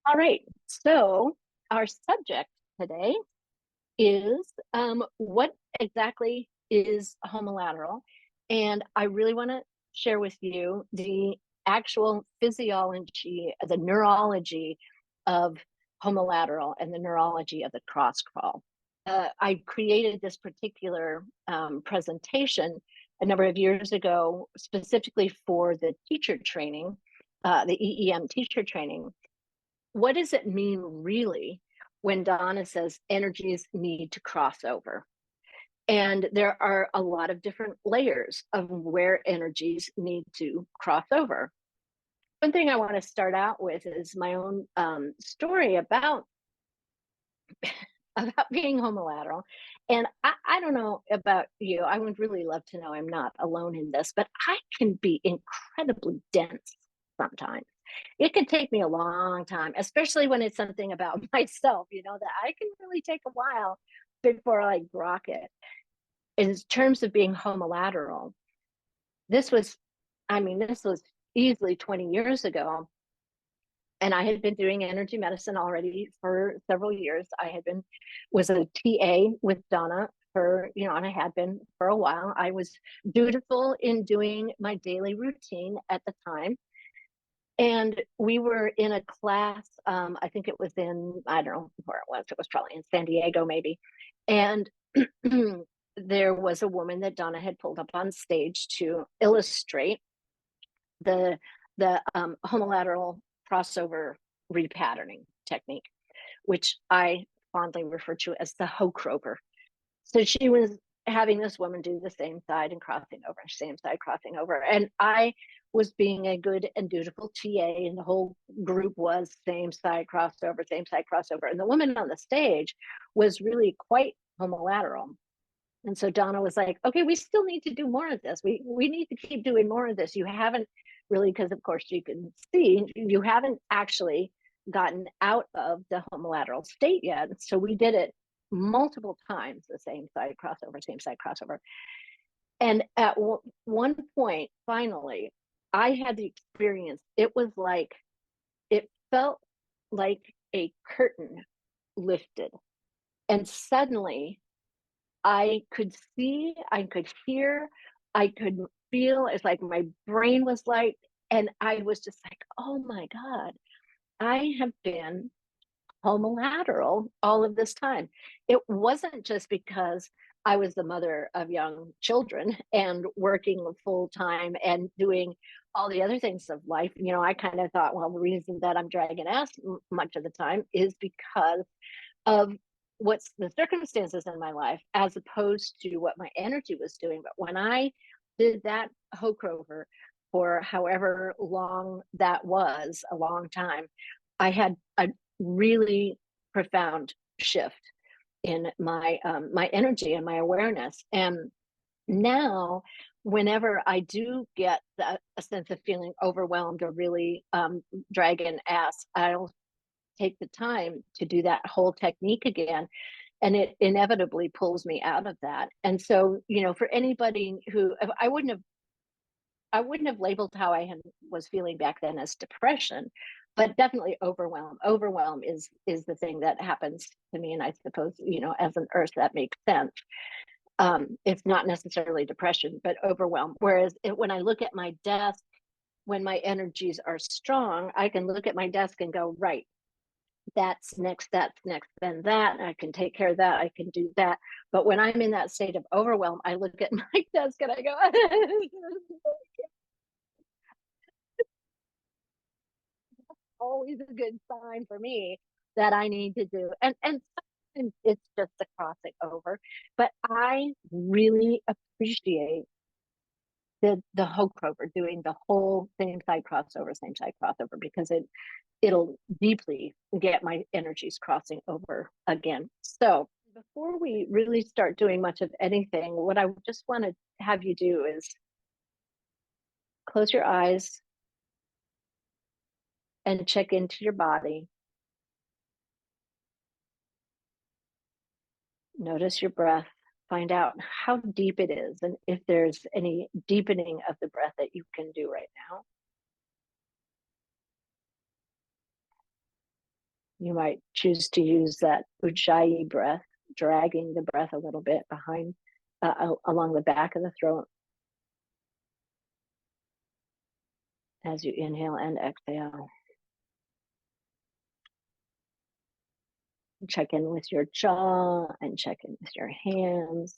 All right. So our subject today is what exactly is homolateral? And I really want to share with you the actual physiology, the neurology of homolateral and the neurology of the cross crawl. I created this particular presentation a number of years ago, specifically for the teacher training, the EEM teacher training. What does it mean really when Donna says energies need to cross over? And there are a lot of different layers of where energies need to cross over. One thing I want to start out with is my own story about being homolateral. And I don't know about you. I would really love to know I'm not alone in this, but I can be incredibly dense sometimes. It can take me a long time, especially when it's something about myself, that I can really take a while before I grok it. In terms of being homolateral, this was, this was easily 20 years ago. And I had been doing energy medicine already for several years. Was a TA with Donna and I had been for a while. I was dutiful in doing my daily routine at the time. And we were in a class, I think it was I don't know where it was probably in San Diego maybe. And there was a woman that Donna had pulled up on stage to illustrate the homolateral crossover repatterning technique, which I fondly refer to as the Hocrover. So she was having this woman do the same side and crossing over, same side crossing over. And I was being a good and dutiful TA, and the whole group was same side crossover, same side crossover. And the woman on the stage was really quite homolateral. And so Donna was like, okay, we still need to do more of this. We need to keep doing more of this. You haven't really, because of course you can see, you haven't actually gotten out of the homolateral state yet. So we did it multiple times, the same side crossover, same side crossover. And at one point, finally, I had the experience. It felt like a curtain lifted. And suddenly I could see, I could hear, I could feel. It's like my brain was light. And I was just like, oh my God, I have been homolateral all of this time. It wasn't just because I was the mother of young children and working full time and doing all the other things of life. I kind of thought, well, the reason that I'm dragging ass much of the time is because of what's the circumstances in my life as opposed to what my energy was doing. But when I did that Hocrover for however long that was, a long time, I had a really profound shift in my my energy and my awareness. And now, whenever I do get a sense of feeling overwhelmed or really dragging ass, I'll take the time to do that whole technique again, and it inevitably pulls me out of that. And so, for anybody who I wouldn't have labeled how I was feeling back then as depression, but definitely overwhelm. Overwhelm is the thing that happens to me, and I suppose as an earth that makes sense. It's not necessarily depression, but overwhelm. Whereas when I look at my desk, when my energies are strong, I can look at my desk and go, right, that's next, then that. I can take care of that. I can do that. But when I'm in that state of overwhelm, I look at my desk and I go, always a good sign for me that I need to do. And sometimes it's just a crossing over. But I really appreciate the Hocrover, doing the whole same side crossover, because it'll deeply get my energies crossing over again. So before we really start doing much of anything, what I just want to have you do is close your eyes and check into your body. Notice your breath. Find out how deep it is and if there's any deepening of the breath that you can do right now. You might choose to use that ujjayi breath, dragging the breath a little bit behind, along the back of the throat as you inhale and exhale. Check in with your jaw and check in with your hands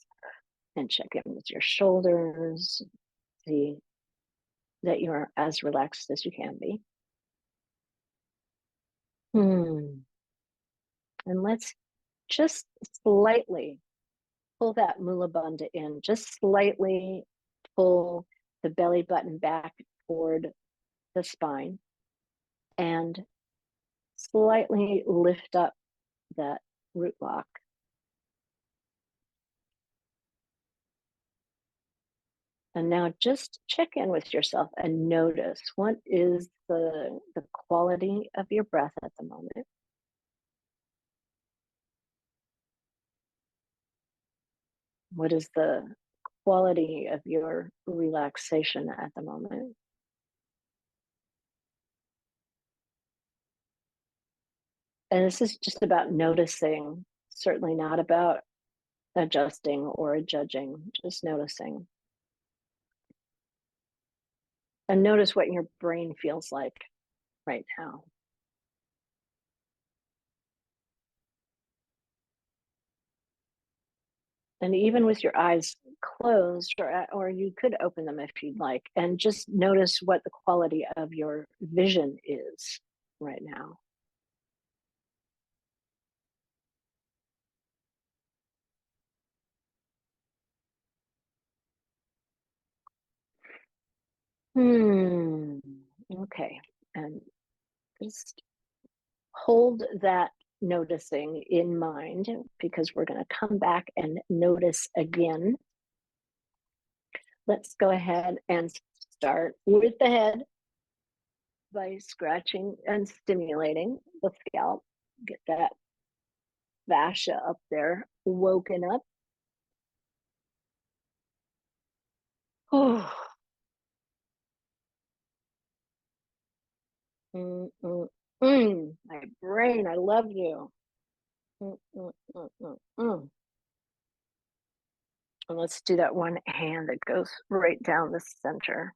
and check in with your shoulders. See that you're as relaxed as you can be. And let's just slightly pull that mula bandha in, just slightly pull the belly button back toward the spine and slightly lift up that root lock. And now just check in with yourself and notice what is the quality of your breath at the moment. What is the quality of your relaxation at the moment? And this is just about noticing, certainly not about adjusting or judging, just noticing. And notice what your brain feels like right now. And even with your eyes closed, or you could open them if you'd like, and just notice what the quality of your vision is right now. Okay. And just hold that noticing in mind, because we're going to come back and notice again. Let's go ahead and start with the head by scratching and stimulating the scalp. Get that fascia up there woken up. Oh. My brain, I love you. And let's do that one hand that goes right down the center.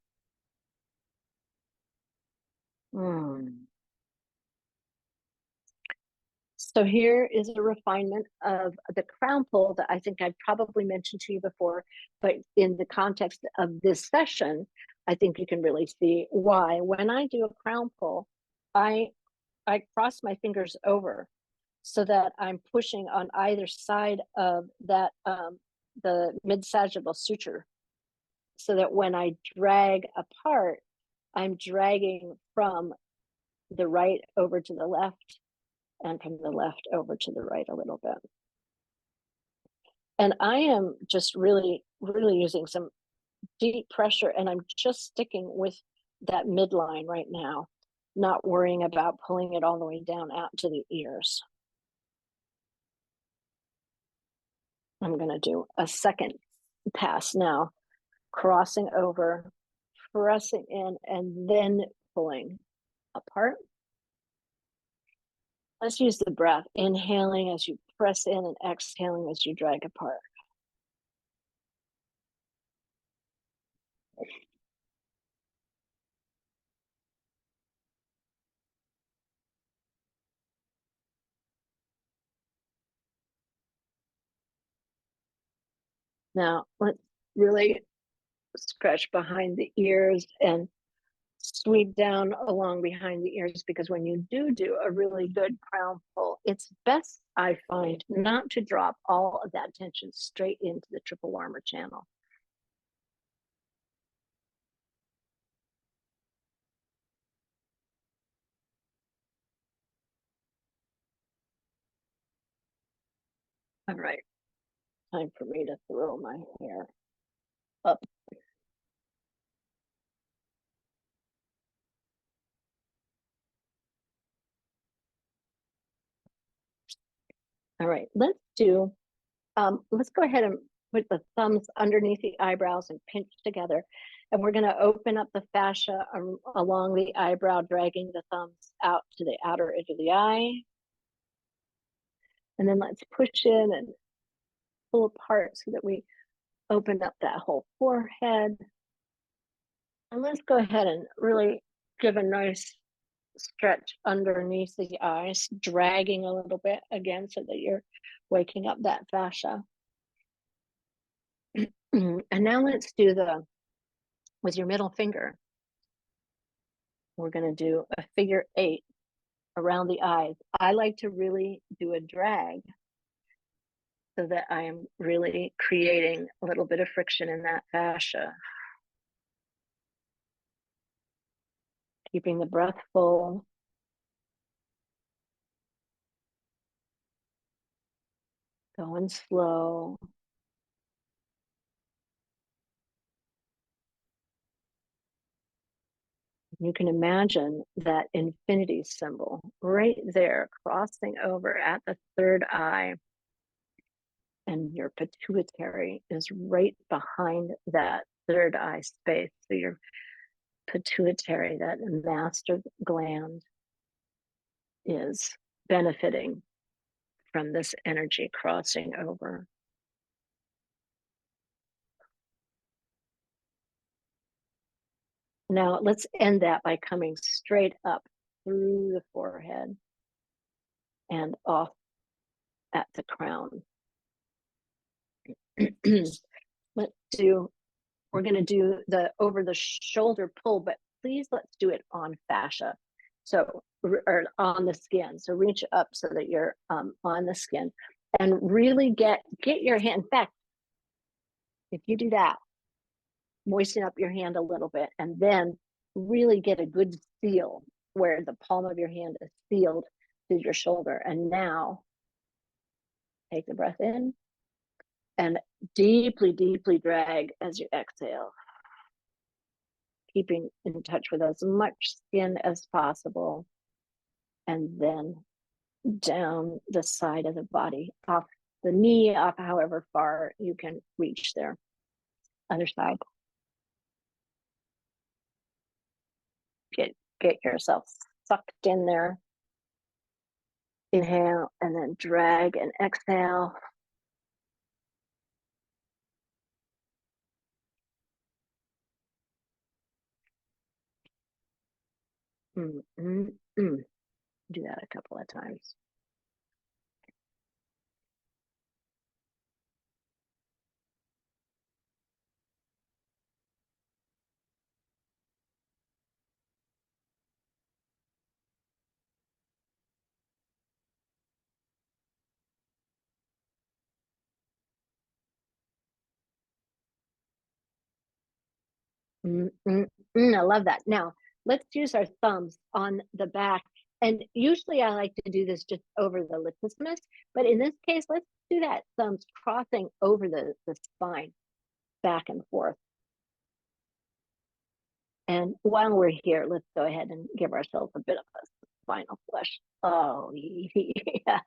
So here is a refinement of the crown pull that I think I probably mentioned to you before, but in the context of this session, I think you can really see why. When I do a crown pull, I cross my fingers over so that I'm pushing on either side of that the mid-sagittal suture, so that when I drag apart, I'm dragging from the right over to the left and from the left over to the right a little bit. And I am just really, really using some deep pressure, and I'm just sticking with that midline right now, not worrying about pulling it all the way down out to the ears. I'm going to do a second pass now, crossing over, pressing in, and then pulling apart. Let's use the breath, inhaling as you press in and exhaling as you drag apart. Now, let's really stretch behind the ears and sweep down along behind the ears, because when you do a really good crown pull, it's best, I find, not to drop all of that tension straight into the triple warmer channel. All right, time for me to throw my hair up. All right, let's go ahead and put the thumbs underneath the eyebrows and pinch together. And we're going to open up the fascia along the eyebrow, dragging the thumbs out to the outer edge of the eye. And then let's push in and pull apart so that we open up that whole forehead. And let's go ahead and really give a nice stretch underneath the eyes, dragging a little bit again so that you're waking up that fascia. And now let's do with your middle finger, we're going to do a figure 8 around the eyes. I like to really do a drag so that I am really creating a little bit of friction in that fascia. Keeping the breath full. Going slow. You can imagine that infinity symbol right there crossing over at the third eye. And your pituitary is right behind that third eye space. So your pituitary, that master gland, is benefiting from this energy crossing over. Now let's end that by coming straight up through the forehead and off at the crown. We're going to do the over the shoulder pull, but please let's do it on fascia. So, or on the skin. So reach up so that you're on the skin and really get your hand. In fact, if you do that, moisten up your hand a little bit and then really get a good seal where the palm of your hand is sealed to your shoulder. And now take the breath in and deeply, deeply drag as you exhale, keeping in touch with as much skin as possible. And then down the side of the body, off the knee, off however far you can reach there. Other side. Get yourself sucked in there. Inhale and then drag and exhale. Do that a couple of times. I love that. Now, let's use our thumbs on the back. And usually I like to do this just over the latissimus, but in this case, let's do that thumbs crossing over the spine, back and forth. And while we're here, let's go ahead and give ourselves a bit of a spinal flush. Oh, yeah.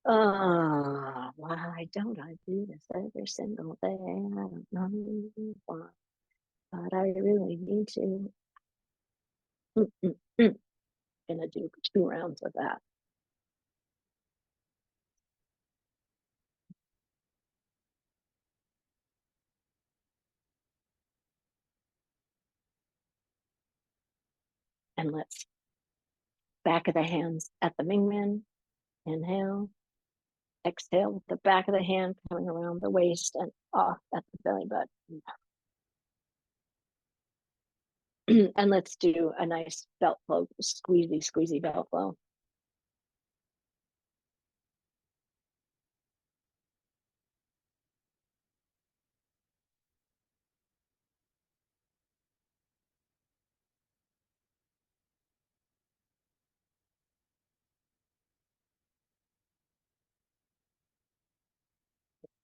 Oh, why don't I do this every single day? I don't know why, but I really need to. Gonna do 2 rounds of that. And let's back of the hands at the Mingmen. Inhale. Exhale with the back of the hand coming around the waist and off at the belly button. And let's do a nice belt flow, squeezy belt flow.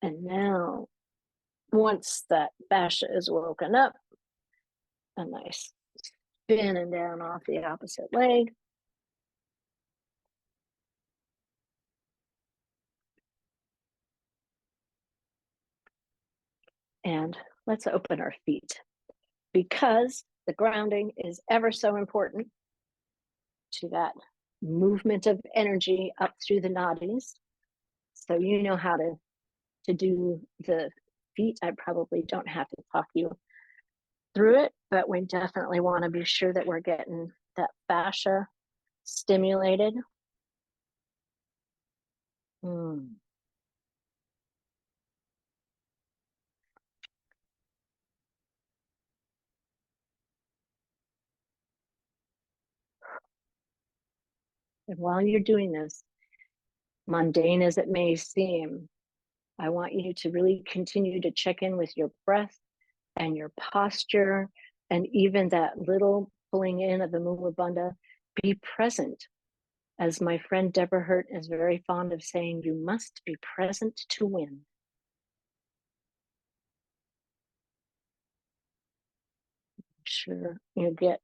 And now, once that fascia is woken up, a nice spin and down off the opposite leg. And let's open our feet because the grounding is ever so important to that movement of energy up through the nadis. So you know how to do the feet. I probably don't have to talk you through it, but we definitely want to be sure that we're getting that fascia stimulated. Mm. And while you're doing this, mundane as it may seem, I want you to really continue to check in with your breath and your posture, and even that little pulling in of the Mula Bandha. Be present. As my friend Deborah Hurt is very fond of saying, you must be present to win. Sure, you get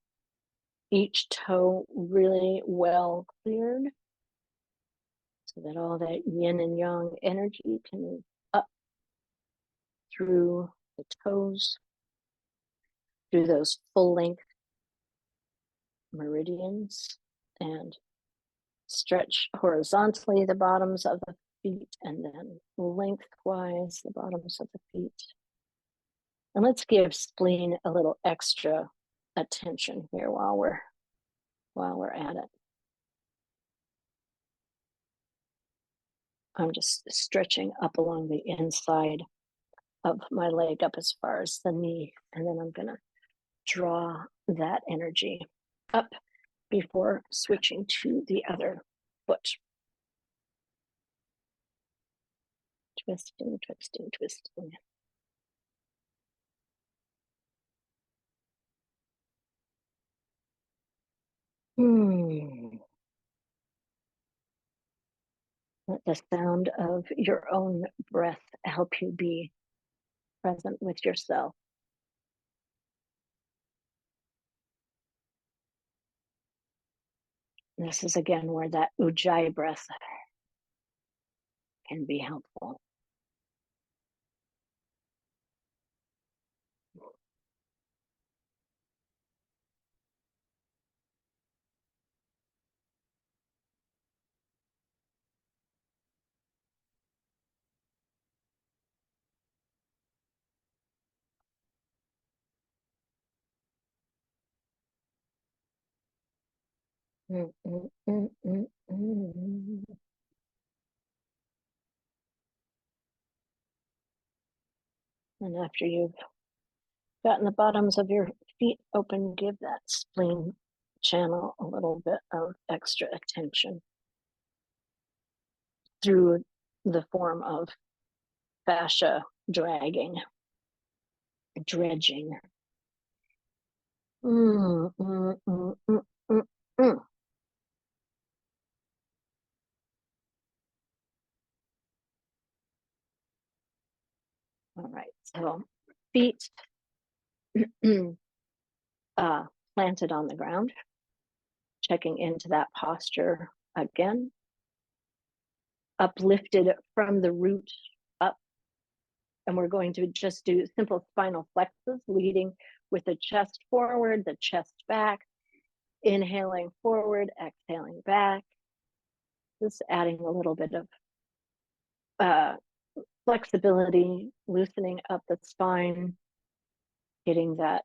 each toe really well cleared so that all that yin and yang energy can move up through the toes, through those full length meridians, and stretch horizontally the bottoms of the feet and then lengthwise the bottoms of the feet. And let's give spleen a little extra attention here while we're at it. I'm just stretching up along the inside of my leg up as far as the knee, and then I'm gonna draw that energy up before switching to the other foot. Twisting, twisting, twisting. Let the sound of your own breath help you be present with yourself. This is again where that ujjayi breath can be helpful. Mm, mm, mm, mm, mm. And after you've gotten the bottoms of your feet open, give that spleen channel a little bit of extra attention through the form of fascia dragging, dredging. Mm, mm, mm, mm, mm, mm. All right, so feet planted on the ground, checking into that posture again, uplifted from the root up. And we're going to just do simple spinal flexes, leading with the chest forward, the chest back, inhaling forward, exhaling back. Just adding a little bit of flexibility, loosening up the spine, getting that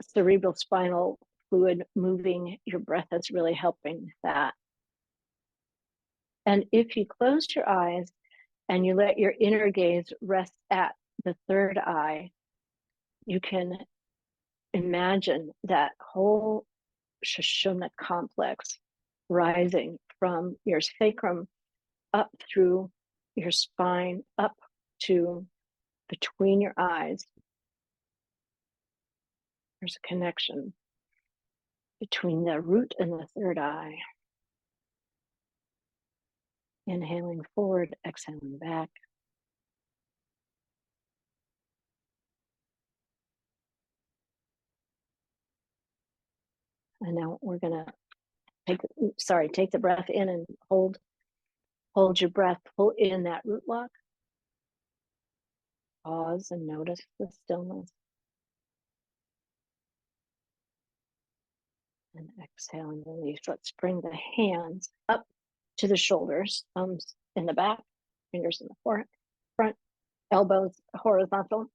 cerebral spinal fluid moving. Your breath is really helping that. And if you close your eyes and you let your inner gaze rest at the third eye, you can imagine that whole Sushumna complex rising from your sacrum up through your spine, up to between your eyes. There's a connection between the root and the third eye. Inhaling forward, exhaling back. And now we're gonna take the breath in and hold your breath, pull in that root lock. Pause and notice the stillness. And exhale and release. Let's bring the hands up to the shoulders, thumbs in the back, fingers in the front, elbows horizontal.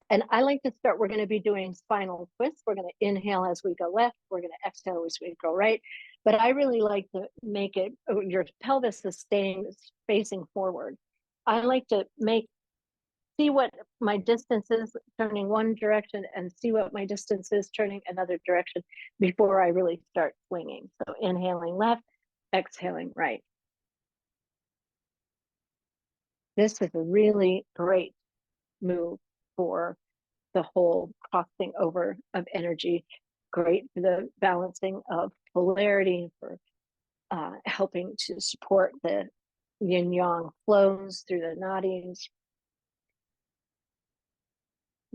And I like to start, we're going to be doing spinal twists. We're going to inhale as we go left. We're going to exhale as we go right. But I really like to make it, your pelvis is staying facing forward. I like to see what my distance is turning one direction and see what my distance is turning another direction before I really start swinging. So inhaling left, exhaling right. This is a really great move for the whole crossing over of energy, great for the balancing of polarity, for helping to support the yin yang flows through the nadis.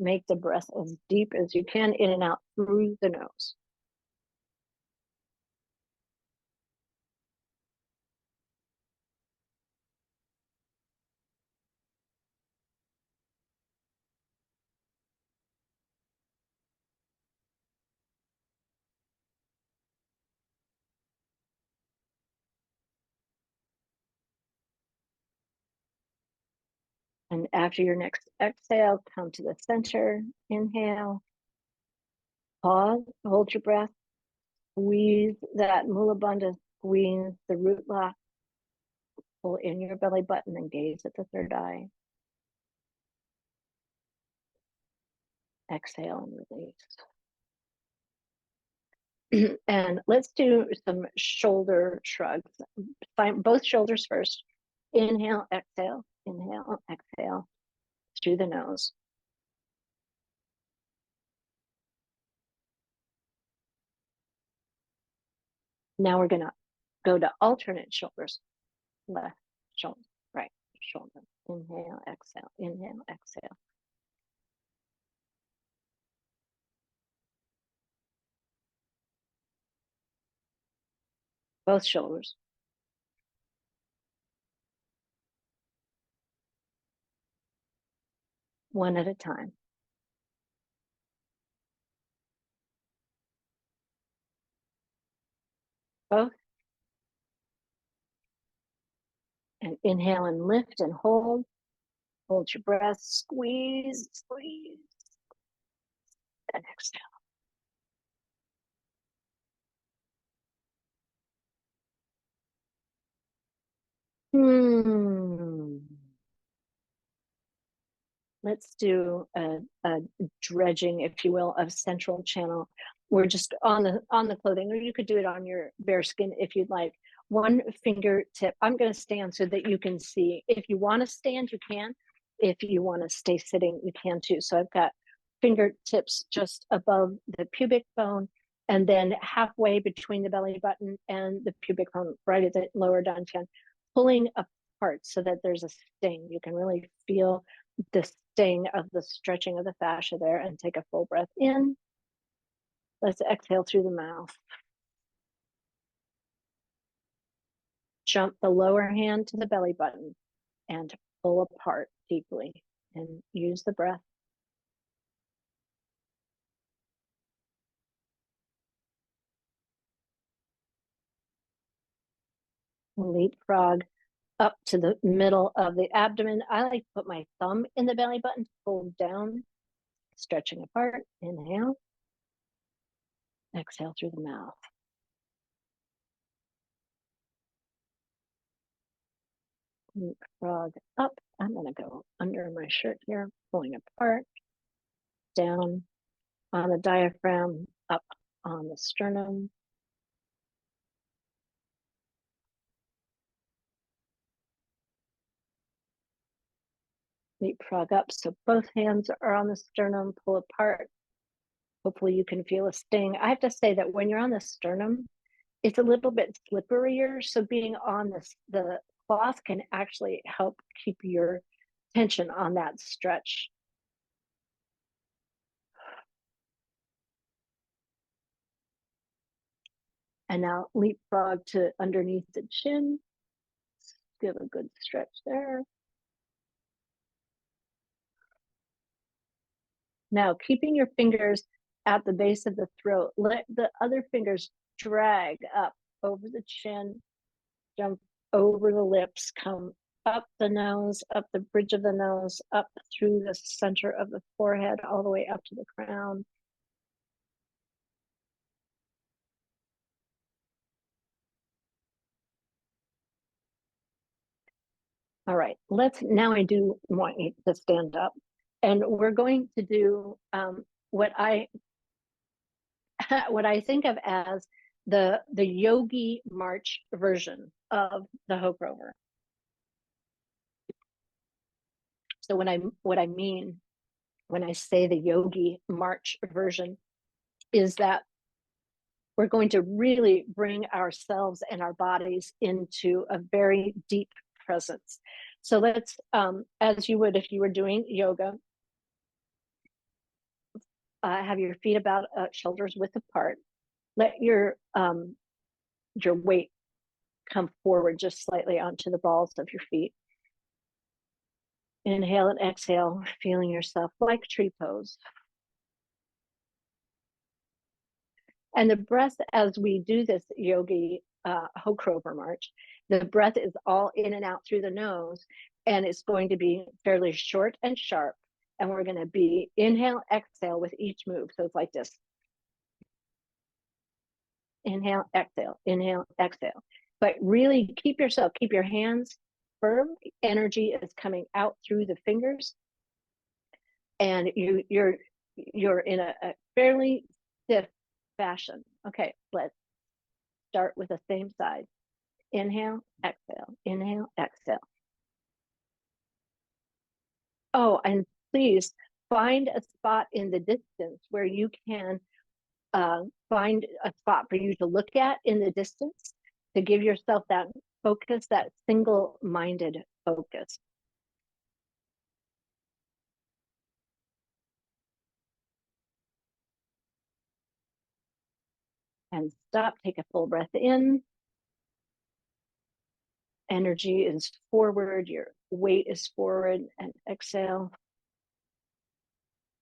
Make the breath as deep as you can, in and out through the nose. And after your next exhale, come to the center, inhale, pause, hold your breath, squeeze that mula bandha, squeeze the root lock, pull in your belly button and gaze at the third eye. Exhale and release. And let's do some shoulder shrugs. Find both shoulders first. Inhale, exhale, through the nose. Now we're gonna go to alternate shoulders. Left shoulder, right shoulder. Inhale, exhale, inhale, exhale. Both shoulders. One at a time. Both. And inhale and lift and hold. Hold your breath, squeeze, squeeze, and exhale. Let's do a dredging, if you will, of central channel. We're just on the clothing, or you could do it on your bare skin if you'd like. One fingertip. I'm going to stand so that you can see. If you want to stand, you can. If you want to stay sitting, you can too. So I've got fingertips just above the pubic bone, and then halfway between the belly button and the pubic bone, right at the lower dantian, pulling apart so that there's a sting. You can really feel the sting of the stretching of the fascia there, and take a full breath in. Let's exhale through the mouth. Jump the lower hand to the belly button and pull apart deeply, and use the breath. Leapfrog up to the middle of the abdomen. I like to put my thumb in the belly button to pull down, stretching apart. Inhale. Exhale through the mouth. Leapfrog up. I'm going to go under my shirt here, pulling apart, down on the diaphragm, up on the sternum. Leapfrog up, so both hands are on the sternum, pull apart. Hopefully you can feel a sting. I have to say that when you're on the sternum, it's a little bit slipperier, so being on the cloth can actually help keep your tension on that stretch. And now leapfrog to underneath the chin. Give a good stretch there. Now keeping your fingers at the base of the throat. Let the other fingers drag up over the chin, jump over the lips, come up the nose, up the bridge of the nose, up through the center of the forehead, all the way up to the crown. All right, now I do want you to stand up, and we're going to do what I what I think of as the yogi march version of the Hochrover. So what I mean when I say the yogi march version is that we're going to really bring ourselves and our bodies into a very deep presence. So let's, as you would if you were doing yoga, have your feet about shoulders width apart. Let your weight come forward just slightly onto the balls of your feet. Inhale and exhale, feeling yourself like tree pose. And the breath, as we do this yogi Hochrover march, the breath is all in and out through the nose, and it's going to be fairly short and sharp. And we're going to be inhale, exhale with each move. So it's like this. Inhale, exhale. But really keep your hands firm. Energy is coming out through the fingers. And you're in a fairly stiff fashion. Okay, let's start with the same side. Inhale, exhale, inhale, exhale. Oh, and please find a spot in the distance where you can find a spot for you to look at in the distance to give yourself that focus, that single-minded focus. And stop, take a full breath in. Energy is forward, your weight is forward, and exhale.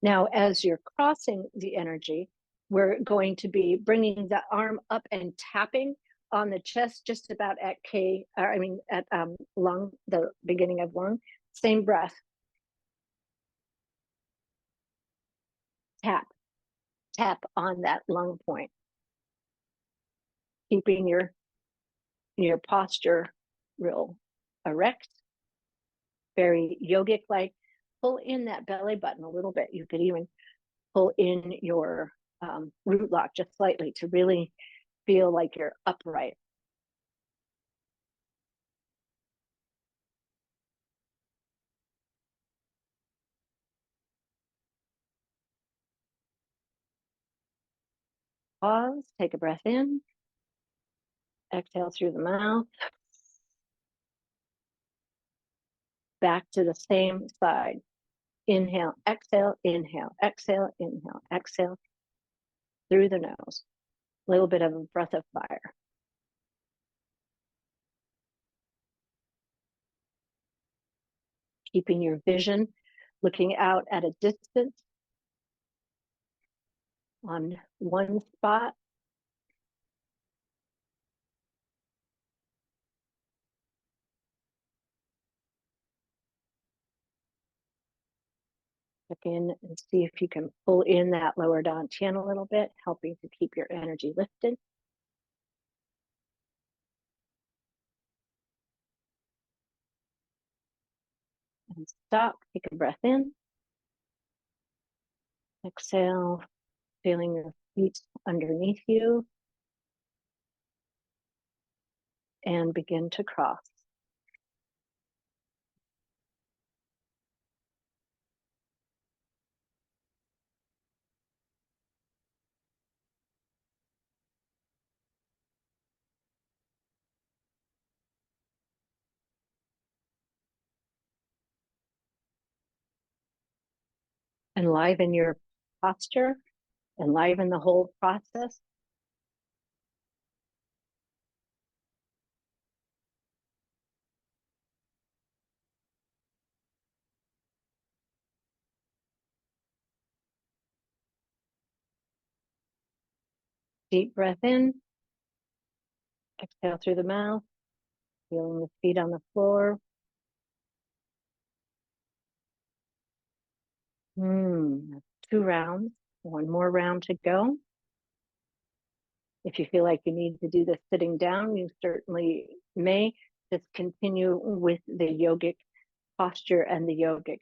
Now, as you're crossing the energy, we're going to be bringing the arm up and tapping on the chest, just about at at lung, the beginning of lung. Same breath. Tap, tap on that lung point, keeping your posture real erect, very yogic-like. Pull in that belly button a little bit. You could even pull in your root lock just slightly to really feel like you're upright. Pause, take a breath in, exhale through the mouth. Back to the same side. Inhale, exhale, inhale, exhale, inhale, exhale through the nose. A little bit of a breath of fire. Keeping your vision looking out at a distance on one spot. Check in and see if you can pull in that lower dantian a little bit, helping to keep your energy lifted. And stop, take a breath in. Exhale, feeling your feet underneath you. And begin to cross. Enliven your posture, enliven the whole process. Deep breath in. Exhale through the mouth, feeling the feet on the floor. 2 rounds, 1 more round to go. If you feel like you need to do this sitting down, you certainly may. Just continue with the yogic posture and the yogic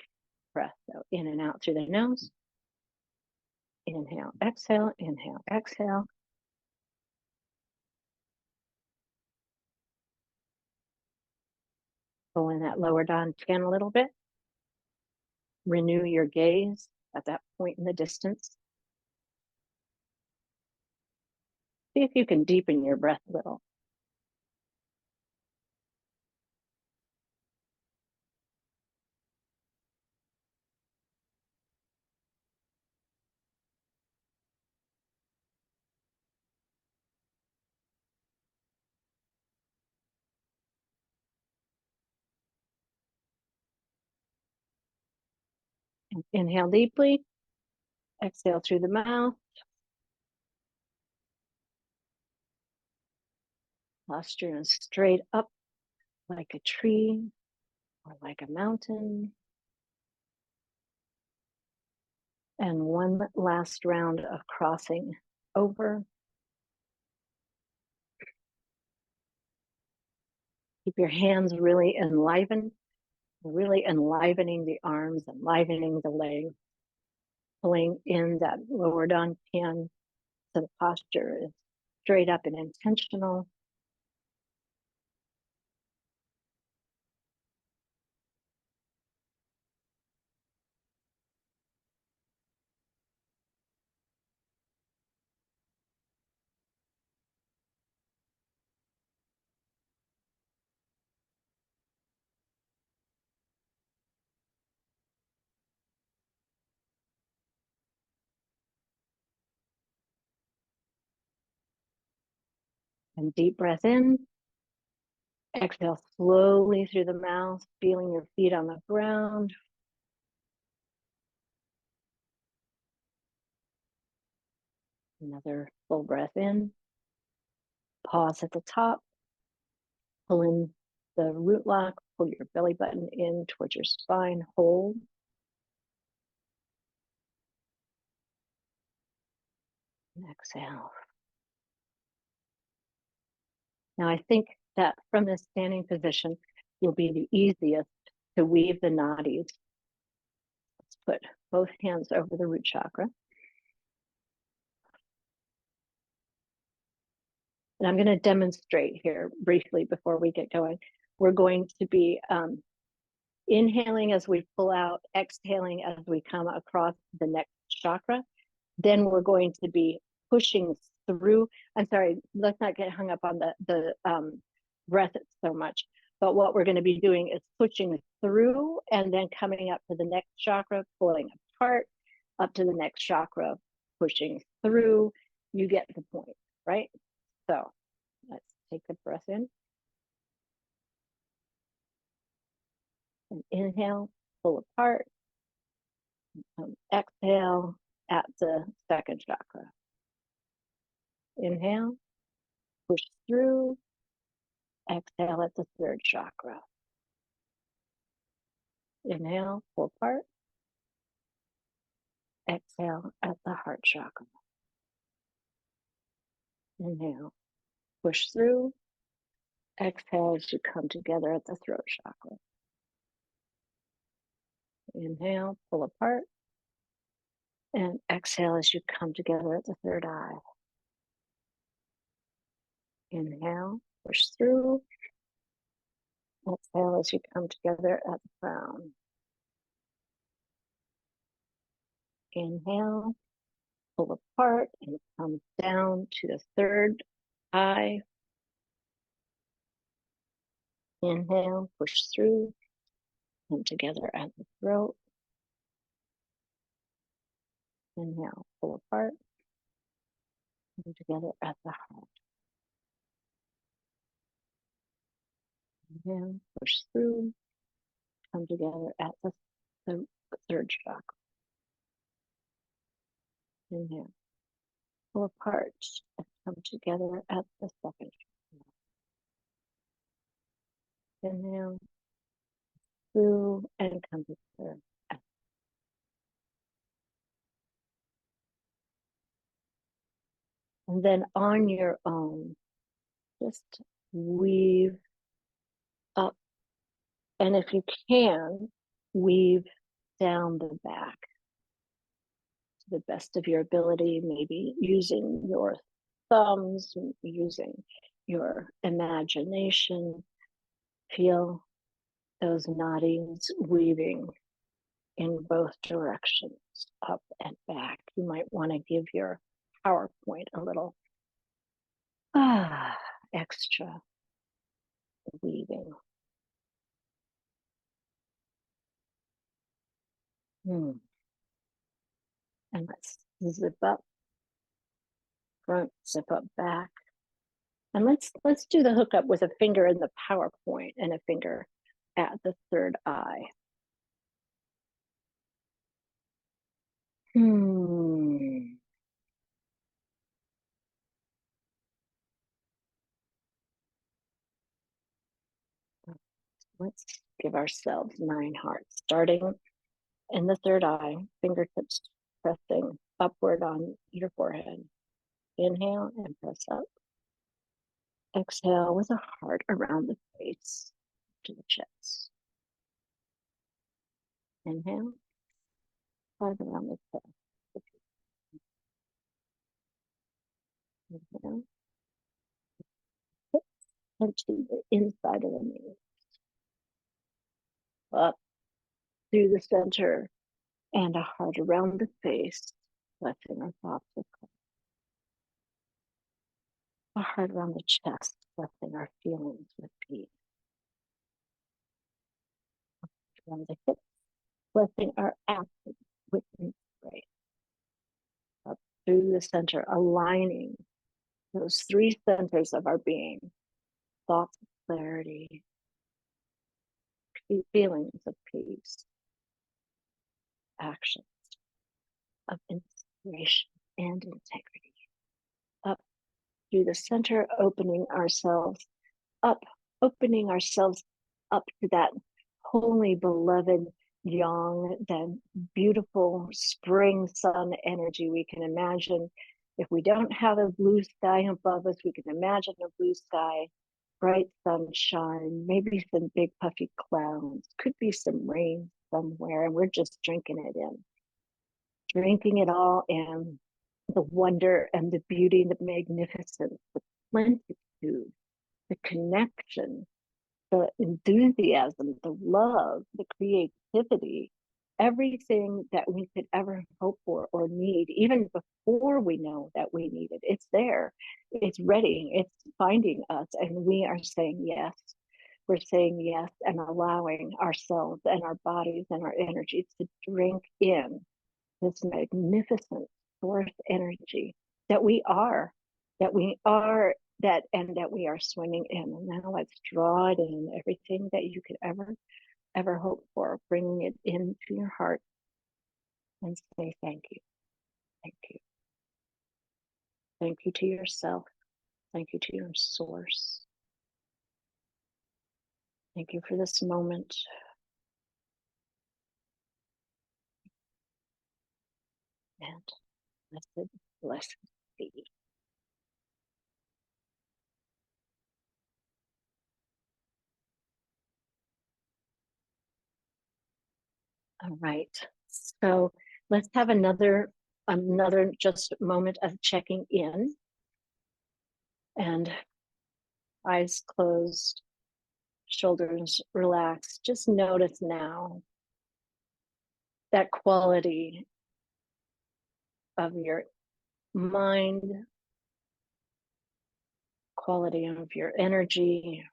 breath. So in and out through the nose. Inhale, exhale, inhale, exhale. Pull in that lower dantian a little bit. Renew your gaze at that point in the distance. See if you can deepen your breath a little. Inhale deeply. Exhale through the mouth. Posture is straight up like a tree or like a mountain. And one last round of crossing over. Keep your hands really enlivened, really enlivening the arms, enlivening the legs, pulling in that lower dantian so the posture is straight up and intentional. And deep breath in. Exhale slowly through the mouth, feeling your feet on the ground. Another full breath in. Pause at the top. Pull in the root lock, pull your belly button in towards your spine, hold. And exhale. Now I think that from this standing position, you'll be the easiest to weave the nadis. Let's put both hands over the root chakra. And I'm going to demonstrate here briefly before we get going. We're going to be inhaling as we pull out, exhaling as we come across the next chakra. Then we're going to be pushing through. I'm sorry, let's not get hung up on the breath so much. But what we're going to be doing is pushing through and then coming up to the next chakra, pulling apart, up to the next chakra, pushing through. You get the point, right? So let's take the breath in. And inhale, pull apart. Exhale at the second chakra. Inhale, push through. Exhale at the third chakra. Inhale, pull apart. Exhale at the heart chakra. Inhale, push through. Exhale as you come together at the throat chakra. Inhale, pull apart. And exhale as you come together at the third eye. Inhale, push through. Exhale as you come together at the crown. Inhale, pull apart and come down to the third eye. Inhale, push through, come together at the throat. Inhale, pull apart, come together at the heart. Inhale, push through, come together at the third chakra. Inhale, pull apart and come together at the second. Inhale through and come together. And then on your own, just weave up. And if you can, weave down the back to the best of your ability, maybe using your thumbs, using your imagination. Feel those knottings weaving in both directions, up and back. You might want to give your PowerPoint a little extra weaving. And let's zip up front, zip up back. And let's do the hookup with a finger in the PowerPoint and a finger at the third eye. Let's give ourselves 9 hearts, starting in the third eye, fingertips pressing upward on your forehead. Inhale and press up. Exhale with a heart around the face to the chest. Inhale, heart around the chest. Inhale, hips and to the inside of the knee. Up through the center and a heart around the face, blessing our thoughts with God. A heart around the chest, blessing our feelings with peace. Around the hips, blessing our actions with grace. Up through the center, aligning those 3 centers of our being: thoughts of clarity, feelings of peace, actions of inspiration and integrity. Up through the center, opening ourselves up to that holy, beloved yang, that beautiful spring sun energy we can imagine. If we don't have a blue sky above us, we can imagine a blue sky, bright sunshine, maybe some big puffy clouds, could be some rain somewhere, and we're just drinking it all in, the wonder and the beauty, the magnificence, the plenitude, the connection, the enthusiasm, the love, the creativity, everything that we could ever hope for or need, even before we know that we need it. It's there, it's ready, it's finding us, and we are saying yes. We're saying yes and allowing ourselves and our bodies and our energies to drink in this magnificent source energy that we are, that we are swimming in. And now let's draw it in, everything that you could ever hope for, bringing it into your heart, and say thank you. Thank you. Thank you to yourself. Thank you to your source. Thank you for this moment. And blessed be. All right. So let's have another just moment of checking in, and eyes closed, shoulders relaxed. Just notice now that quality of your mind, quality of your energy,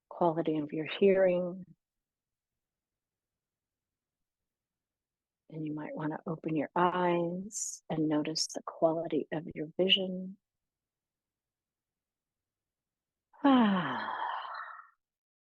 quality of your hearing. And you might want to open your eyes and notice the quality of your vision.